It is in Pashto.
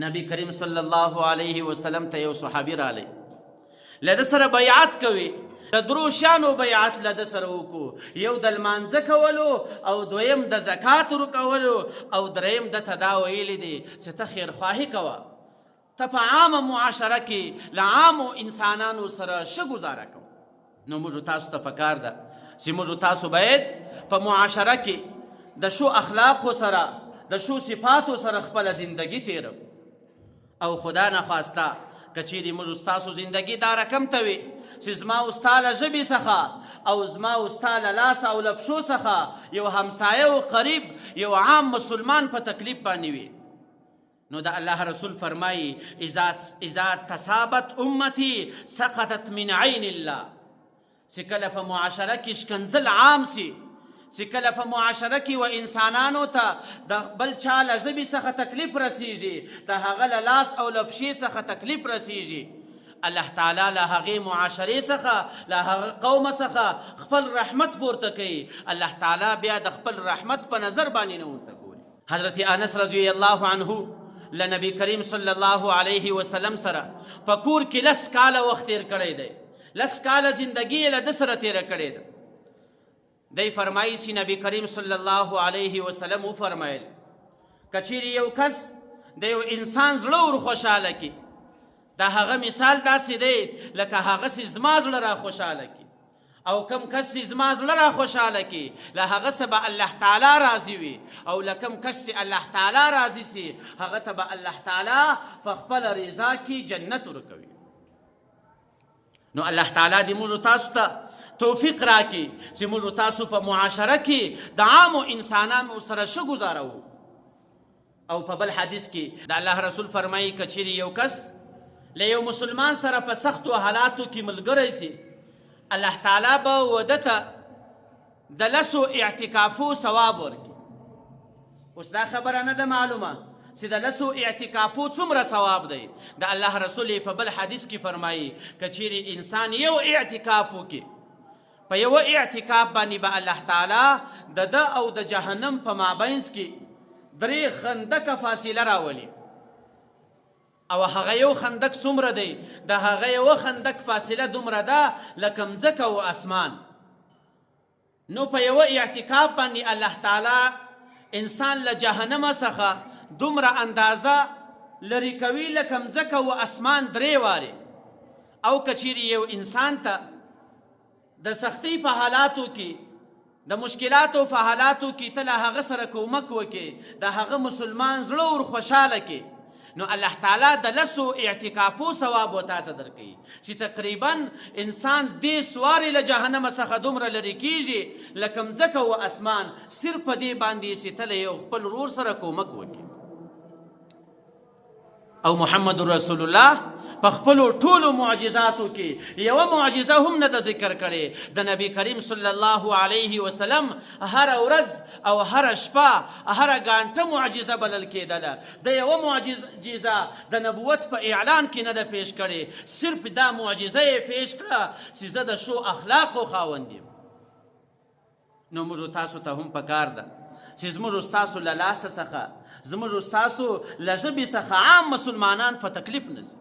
نبی کریم صلی الله علیه وسلم ته یو صحابي رالی، له ده سره بیعت کوي. د درو شیانو بیعت له ده سره وکړو، یو د لمانځه کولو او دویم د زکات ورکولو او دریم ده ته دا ویلی دی چې ته خیرخواهي کوه، ته په عامه معاشره کې له عامو انسانانو سره ښه ګزاره کوه. نو موږ تاسو ته پکار ده چې موږ تاسو باید په معاشره کې د ښو اخلاقو سره د ښو صفاتو سره خپله زندگی تیره او خدا نخواسته که چیرې موږ ستاسو زندگی دا رقم ته وي چې زما او ستا له ژبې څخه او زما او ستا له لاس او له پښو څخه یو همسایه او قریب یو عام مسلمان په تکلیف باندې وي، نو د الله رسول فرمایي اذا تصابت امتی سقطت من عین الله، چې کله په معاشره کې شکنځل عام سي، چې کله په معاشره کې و انسانانو ته د بل چا له ژبې څخه تکلیف رسیږي، د هغه له لاس او له پښې څخه تکلیف رسیږي، الله تعالی له هغې معاشرې څخه له هغه قومه څخه خپل رحمت پورته کوي. الله تعالی بیا د خپل رحمت په نظر باندې نه ورته ګوري. حضرت انس رضی الله عنه له نبی کریم صلی الله علیه وسلم سره په کور کې 10 کاله وخت تیر کړی دی، 10 کاله زندگی یې له ده سره تیره کړې ده. دی فرمایي چې نبی کریم صلی الله علیه وسلم وفرمایل که چیرې یو کس د یو انسان زړه ور خوشحاله کړي، د هغه مثال داسې دی لکه هغسې زما زړه را خوشحاله کړي، او کم کس چې زما زړه را خوشحاله کړي له هغه څه به الله تعالی راضي وي، او له کم کس چې الله تعالی راضي سي هغه ته به الله تعالی په خپله رضا کې جنت ورکوي. نو الله تعالی دې موږ تاسو ته توفیق راکړي چې موږ تاسو په معاشره کې د عامو انسانانو سره ښه ګزاره وو. او په بل حدیث کې د الله رسول فرمایي که چیرې یو کس له یو مسلمان سره په سختو حالاتو کې ملګری سي، الله تعالی به وده ته د 10 اعتکافو ثواب ورکړي. اوس دا خبره نه ده معلومه چې د 10 اعتکافو څومره ثواب دی. د الله رسول په بل حدیث کې فرمایي که چیرې انسان یو اعتکاف وکړي، په یو اعتکاف باندې به الله تعالی د ده او د جهنم په مابینځ کې 3 خندقه فاصله راولي، او هغه یو خندق څومره دی؟ د هغه یو خندق فاصله دومره ده لکه مځکه او اسمان. نو په یو اعتکاف باندې الله تعالی انسان له جهنم څخه دومره اندازه لرې کوي لکه مځکه او اسمان 3 وارې. او که چیرې یو انسان ته د سختۍ په حالاتو کې د مشکلاتو په حالاتو کې ته له هغه سره کومک وکړې، د هغه مسلمان زړه ور خوشحاله کې، نو الله تعالی د 10 اعتکافو ثواب وتا ته درکوي چې تقریبا انسان دې سوارې له جهنم څخه دومره لرې کیږي لکه مځکه او اسمان، صرف په دې باندې چې ته له یو خپل ورور سره کومک وکړي. او محمد رسول الله په خپلو ټولو معجزاتو کې یوه معجزه هم نه ده ذکر کړې. د نبی کریم صلی الله علیه وسلم هره ورځ او هره شپه هره ګانټه معجزه بلل کېدله. د یوه معجزه د نبوت په اعلان کې نه ده پیش کړې، صرف دا معجزه یې پیش کړه چې زه د ښو اخلاقو خاوند یم. نو موږ تاسو ته هم پکار ده چې زموږ ستاسو له لاسه څخه زموږ ستاسو له ژبې څخه عام مسلمانان په تکلیف نه ځي.